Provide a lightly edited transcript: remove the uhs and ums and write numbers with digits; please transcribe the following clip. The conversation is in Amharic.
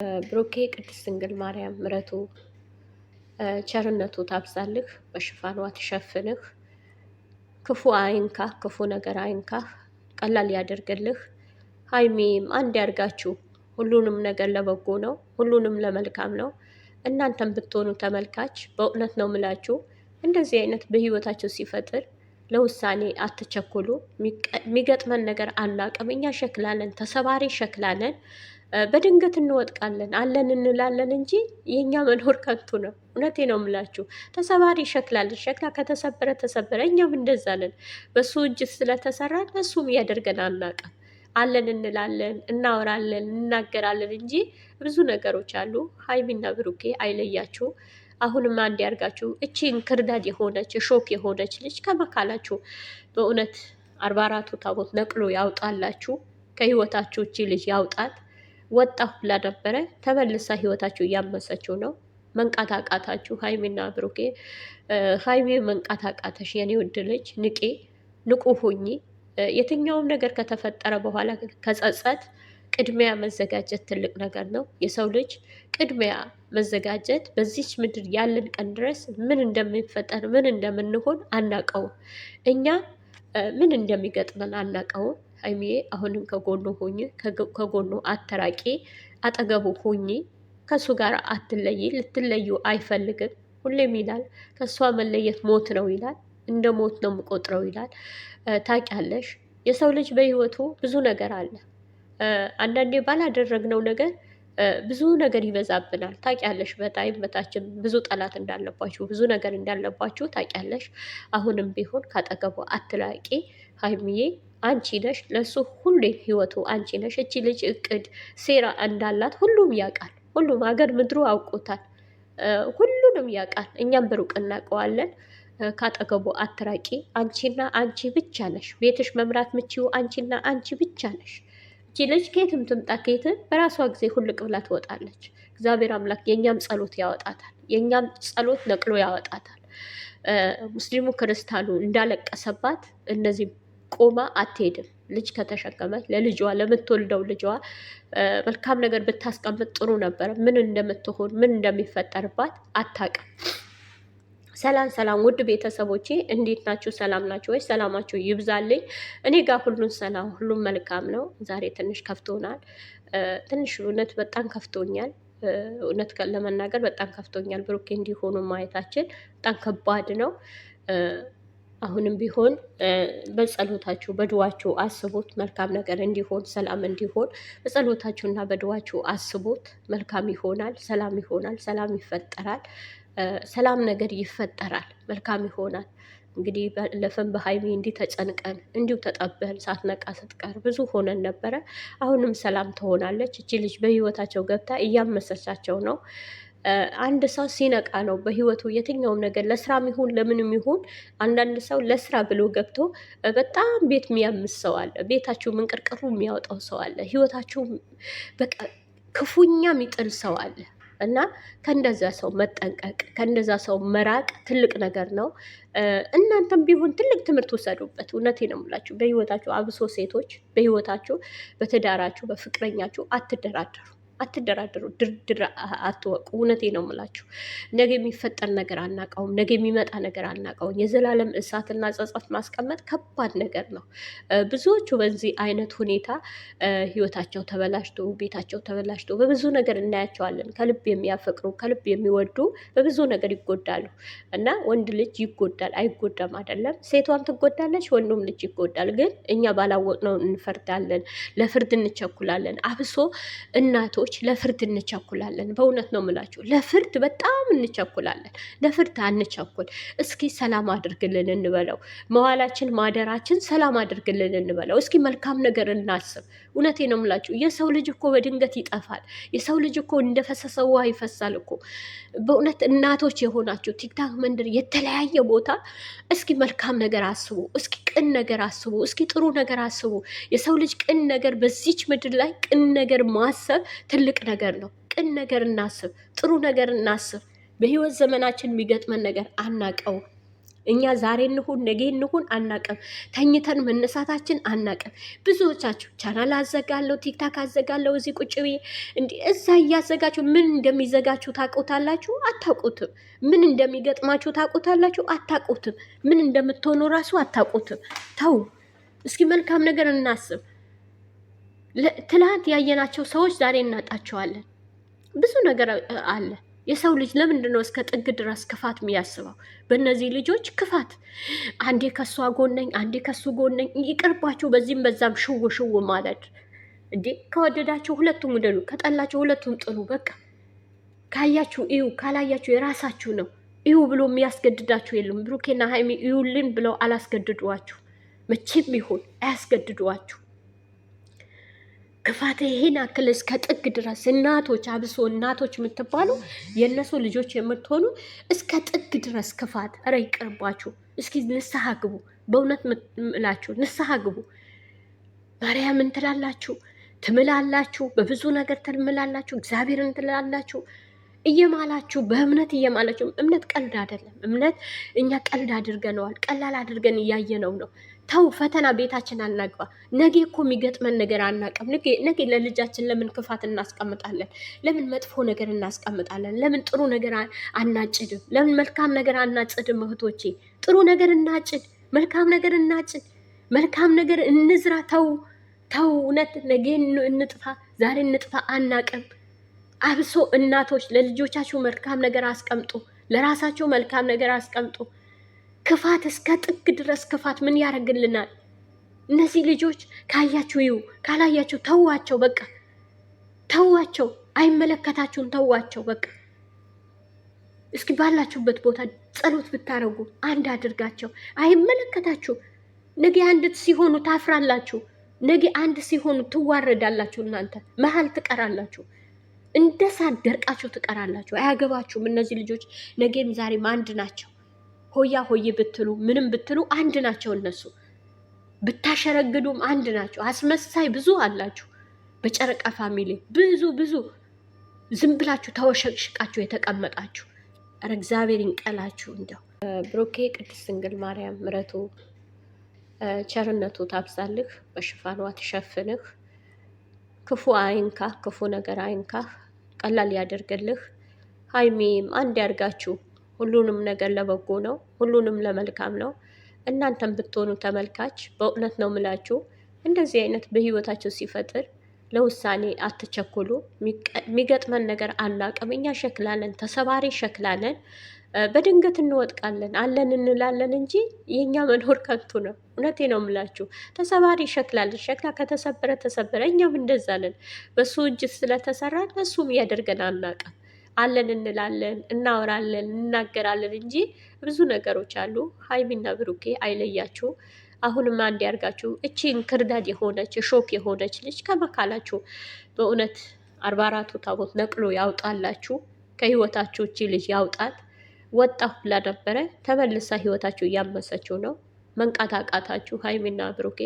ብሩኬ ቅድስት ድንግል ማርያም ምሕረቱ ቸርነቱ ታብዛልህ፣ በሽፋኗ ትሸፍንህ፣ ክፉ አይንካህ፣ ክፉ ነገር አይንካህ፣ ቀላል ያደርግልህ። ሀይሚም አንድ ያርጋችሁ። ሁሉንም ነገር ለበጎ ነው፣ ሁሉንም ለመልካም ነው። እናንተም ብትሆኑ ተመልካች፣ በእውነት ነው ምላችሁ እንደዚህ አይነት በህይወታቸው ሲፈጥር ለውሳኔ አትቸኩሉ። የሚገጥመን ነገር አናቅም። እኛ ሸክላለን፣ ተሰባሪ ሸክላለን። በድንገት እንወድቃለን፣ አለን እንላለን እንጂ የእኛ መኖር ከንቱ ነው። እውነቴ ነው የምላችሁ። ተሰባሪ ሸክላለን። ሸክላ ከተሰበረ ተሰበረ። እኛም እንደዛለን። በሱ እጅ ስለተሰራን እሱም እያደርገን አናቅም። አለን እንላለን፣ እናወራለን፣ እንናገራለን እንጂ ብዙ ነገሮች አሉ። ሀይሚና ብሩኬ አይለያችሁ። አሁንም አንድ ያርጋችሁ። እቺ እንክርዳድ የሆነች ሾክ የሆነች ልጅ ከመካላችሁ በእውነት 44ቱ ታቦት ነቅሎ ያውጣላችሁ። ከህይወታችሁ እቺ ልጅ ያውጣት። ወጣሁ ብላ ነበረ፣ ተመልሳ ህይወታችሁ እያመሰችው ነው። መንቃት አቃታችሁ ሀይሚና ብሩኬ። ሀይሚ መንቃት አቃተሽ የኔ ውድ ልጅ። ንቁ ሁኚ። የትኛውም ነገር ከተፈጠረ በኋላ ከጸጸት ቅድሚያ መዘጋጀት ትልቅ ነገር ነው። የሰው ልጅ ቅድሚያ መዘጋጀት። በዚች ምድር ያለን ቀን ድረስ ምን እንደሚፈጠር ምን እንደምንሆን አናቀውም። እኛ ምን እንደሚገጥመን አናቀውም። ሀይሚዬ አሁንም ከጎኑ ሁኚ፣ ከጎኑ አተራቂ፣ አጠገቡ ሁኚ። ከእሱ ጋር አትለይ። ልትለዩ አይፈልግም። ሁሌም ይላል ከእሷ መለየት ሞት ነው ይላል። እንደ ሞት ነው የምቆጥረው ይላል። ታውቂያለሽ፣ የሰው ልጅ በህይወቱ ብዙ ነገር አለ። አንዳንዴ ባላደረግነው ነገር ብዙ ነገር ይበዛብናል። ታውቂያለሽ፣ በታይም በታችን ብዙ ጠላት እንዳለባችሁ ብዙ ነገር እንዳለባችሁ ታውቂያለሽ። አሁንም ቢሆን ካጠገቡ አትላቂ ሀይሚዬ። አንቺ ነሽ ለሱ ሁሌ ህይወቱ አንቺ ነሽ። እቺ ልጅ እቅድ ሴራ እንዳላት ሁሉም ያውቃል። ሁሉም ሀገር ምድሩ አውቆታል። ሁሉንም ያውቃል። እኛም ብሩቅ እናውቀዋለን። ካጠገቡ አትራቂ። አንቺና አንቺ ብቻ ነሽ። ቤትሽ መምራት ምችው አንቺና አንቺ ብቻ ነሽ። እቺ ልጅ ከየትም ትምጣ ከየትም በራሷ ጊዜ ሁልቅ ብላ ትወጣለች። እግዚአብሔር አምላክ የእኛም ጸሎት ያወጣታል። የእኛም ጸሎት ነቅሎ ያወጣታል። ሙስሊሙ ክርስቲያኑ እንዳለቀሰባት እነዚህ ቆማ አትሄድም። ልጅ ከተሸከመች ለልጇ ለምትወልደው ልጇ መልካም ነገር ብታስቀምጥ ጥሩ ነበር። ምን እንደምትሆን ምን እንደሚፈጠርባት አታውቅም። ሰላም ሰላም፣ ውድ ቤተሰቦቼ እንዴት ናችሁ? ሰላም ናችሁ ወይ? ሰላማችሁ ይብዛልኝ። እኔ ጋር ሁሉን ሰላም፣ ሁሉም መልካም ነው። ዛሬ ትንሽ ከፍቶናል። ትንሽ እውነት በጣም ከፍቶኛል። እውነት ለመናገር በጣም ከፍቶኛል። ብሩኬ እንዲሆኑ ማየታችን በጣም ከባድ ነው። አሁንም ቢሆን በጸሎታችሁ በድዋችሁ አስቡት። መልካም ነገር እንዲሆን ሰላም እንዲሆን በጸሎታችሁና በድዋችሁ አስቡት። መልካም ይሆናል፣ ሰላም ይሆናል፣ ሰላም ይፈጠራል። ሰላም ነገር ይፈጠራል፣ መልካም ይሆናል። እንግዲህ ባለፈን በሀይሚ እንዲህ ተጨንቀን እንዲሁ ተጠበን ሳትነቃ ስትቀር ብዙ ሆነን ነበረ። አሁንም ሰላም ትሆናለች። እቺ ልጅ በህይወታቸው ገብታ እያመሰቻቸው ነው። አንድ ሰው ሲነቃ ነው በህይወቱ የትኛውም ነገር ለስራም ይሁን ለምንም ይሁን። አንዳንድ ሰው ለስራ ብሎ ገብቶ በጣም ቤት የሚያምስ ሰው አለ። ቤታችሁ ምንቅርቅሩ የሚያወጣው ሰው አለ። ህይወታችሁ በቃ ክፉኛ የሚጥል ሰው አለ። እና ከእንደዛ ሰው መጠንቀቅ ከእንደዛ ሰው መራቅ ትልቅ ነገር ነው። እናንተም ቢሆን ትልቅ ትምህርት ውሰዱበት። እውነቴ ነው የምላችሁ። በህይወታችሁ አብሶ ሴቶች በህይወታችሁ በትዳራችሁ በፍቅረኛችሁ አትደራደሩ፣ ድርድር አትወቁ። እውነቴ ነው የምላችሁ። ነገ የሚፈጠር ነገር አናውቀውም። ነገ የሚመጣ ነገር አናውቀውም። የዘላለም እሳትና ጸጸት ማስቀመጥ ከባድ ነገር ነው። ብዙዎቹ በዚህ አይነት ሁኔታ ህይወታቸው ተበላሽቶ ቤታቸው ተበላሽቶ በብዙ ነገር እናያቸዋለን። ከልብ የሚያፈቅሩ ከልብ የሚወዱ በብዙ ነገር ይጎዳሉ። እና ወንድ ልጅ ይጎዳል አይጎዳም አይደለም። ሴቷም ትጎዳለች፣ ወንዱም ልጅ ይጎዳል። ግን እኛ ባላወቅነው እንፈርዳለን፣ ለፍርድ እንቸኩላለን። አብሶ እናቶች ለፍርድ እንቸኩላለን። በእውነት ነው የምላችሁ፣ ለፍርድ በጣም እንቸኩላለን። ለፍርድ አንቸኩል። እስኪ ሰላም አድርግልን እንበለው። መዋላችን ማደራችን ሰላም አድርግልን እንበለው። እስኪ መልካም ነገር እናስብ። እውነቴ ነው የምላችሁ። የሰው ልጅ እኮ በድንገት ይጠፋል። የሰው ልጅ እኮ እንደፈሰሰ ውሃ ይፈሳል እኮ። በእውነት እናቶች የሆናችሁ ቲክታክ መንደር የተለያየ ቦታ እስኪ መልካም ነገር አስቡ። እስኪ ቅን ነገር አስቡ። እስኪ ጥሩ ነገር አስቡ። የሰው ልጅ ቅን ነገር በዚች ምድር ላይ ቅን ነገር ማሰብ ትልቅ ነገር ነው። ቅን ነገር እናስብ፣ ጥሩ ነገር እናስብ። በህይወት ዘመናችን የሚገጥመን ነገር አናቀው። እኛ ዛሬ እንሁን ነገ እንሁን አናቅም። ተኝተን መነሳታችን አናቅም። ብዙዎቻችሁ ቻናል አዘጋለሁ፣ ቲክታክ አዘጋለሁ፣ እዚህ ቁጭ ብዬ እንዲህ እዛ እያዘጋችሁ ምን እንደሚዘጋችሁ ታውቁታላችሁ? አታውቁትም። ምን እንደሚገጥማችሁ ታውቁታላችሁ? አታውቁትም። ምን እንደምትሆኑ ራሱ አታውቁትም። ተው እስኪ መልካም ነገር እናስብ። ትላንት ያየናቸው ሰዎች ዛሬ እናጣቸዋለን። ብዙ ነገር አለ። የሰው ልጅ ለምንድን ነው እስከ ጥግ ድረስ ክፋት የሚያስበው? በእነዚህ ልጆች ክፋት፣ አንዴ ከሷ ጎነኝ፣ አንዴ ከሱ ጎነኝ። ይቅርባችሁ። በዚህም በዛም ሽው ሽው ማለት እንዴ። ከወደዳችሁ ሁለቱም ውደዱ፣ ከጠላችሁ ሁለቱም ጥሉ። በቃ ካያችሁ እዩ፣ ካላያችሁ የራሳችሁ ነው። እዩ ብሎ የሚያስገድዳችሁ የለም። ብሩኬና ሀይሚ እዩልን ብለው አላስገድዷችሁ። መቼም ይሁን አያስገድዷችሁ። ክፋት ይሄን አክል እስከ ጥግ ድረስ እናቶች፣ አብሶ እናቶች የምትባሉ የእነሱ ልጆች የምትሆኑ እስከ ጥግ ድረስ ክፋት። ኧረ ይቅርባችሁ። እስኪ ንስሐ ግቡ። በእውነት ምላችሁ ንስሐ ግቡ። ማርያምን ትላላችሁ፣ ትምላላችሁ፣ በብዙ ነገር ትምላላችሁ፣ እግዚአብሔርን ትላላችሁ እየማላችሁ በእምነት እየማላችሁ። እምነት ቀልድ አይደለም። እምነት እኛ ቀልድ አድርገነዋል። ቀላል አድርገን እያየነው ነው። ተው ፈተና ቤታችን አናግባ። ነገ እኮ የሚገጥመን ነገር አናቀም። ነገ ለልጃችን ለምን ክፋት እናስቀምጣለን? ለምን መጥፎ ነገር እናስቀምጣለን? ለምን ጥሩ ነገር አናጭድም? ለምን መልካም ነገር አናጭድም? እህቶቼ ጥሩ ነገር እናጭድ፣ መልካም ነገር እናጭድ፣ መልካም ነገር እንዝራ። ተው ተው፣ እውነት ነገ እንጥፋ ዛሬ እንጥፋ አናቅም። አብሶ እናቶች ለልጆቻችሁ መልካም ነገር አስቀምጡ፣ ለራሳችሁ መልካም ነገር አስቀምጡ። ክፋት እስከ ጥግ ድረስ ክፋት ምን ያደርግልናል? እነዚህ ልጆች ካያችሁ ይዩ፣ ካላያችሁ ተዋቸው። በቃ ተዋቸው፣ አይመለከታችሁም። ተዋቸው በቃ። እስኪ ባላችሁበት ቦታ ጸሎት ብታረጉ አንድ አድርጋቸው። አይመለከታችሁ። ነገ አንድ ሲሆኑ ታፍራላችሁ። ነገ አንድ ሲሆኑ ትዋረዳላችሁ። እናንተ መሀል ትቀራላችሁ። እንደ ሳት ደርቃችሁ ትቀራላችሁ። አያገባችሁም። እነዚህ ልጆች ነገም ዛሬም አንድ ናቸው። ሆያ ሆዬ ብትሉ ምንም ብትሉ አንድ ናቸው። እነሱ ብታሸረግዱም አንድ ናቸው። አስመሳይ ብዙ አላችሁ በጨረቃ ፋሚሊ ብዙ ዝም ብላችሁ ተወሸቅሽቃችሁ የተቀመጣችሁ። ኧረ እግዚአብሔር ይንቀላችሁ። እንደው ብሩኬ ቅድስት ድንግል ማርያም ምሕረቱ ቸርነቱ ታብዛልህ፣ በሽፋኗ ትሸፍንህ፣ ክፉ አይንካህ፣ ክፉ ነገር አይንካህ፣ ቀላል ያደርግልህ። ሀይሚም አንድ ያርጋችሁ። ሁሉንም ነገር ለበጎ ነው፣ ሁሉንም ለመልካም ነው። እናንተም ብትሆኑ ተመልካች፣ በእውነት ነው ምላችሁ፣ እንደዚህ አይነት በህይወታችሁ ሲፈጥር ለውሳኔ አትቸኩሉ። የሚገጥመን ነገር አናቅም። እኛ ሸክላለን፣ ተሰባሪ ሸክላለን። በድንገት እንወጥቃለን፣ አለን እንላለን እንጂ የእኛ መኖር ከንቱ ነው። እውነቴ ነው ምላችሁ። ተሰባሪ ሸክላለን። ሸክላ ከተሰበረ ተሰበረ። እኛም እንደዛለን። በሱ እጅ ስለተሰራን እሱም እያደርገን አናቅም። አለን እንላለን፣ እናወራለን፣ እናገራለን እንጂ ብዙ ነገሮች አሉ። ሀይሚና ብሩኬ አይለያችሁ። አሁንም አንድ ያርጋችሁ። እቺን ክርዳድ የሆነች ሾክ የሆነች ልጅ ከመካላችሁ በእውነት 44ቱ ታቦት ነቅሎ ያውጣላችሁ። ከህይወታችሁ እቺ ልጅ ያውጣት። ወጣሁ ብላ ነበረ፣ ተመልሳ ህይወታችሁ እያመሰችው ነው። መንቃት አቃታችሁ ሀይሚና ብሩኬ።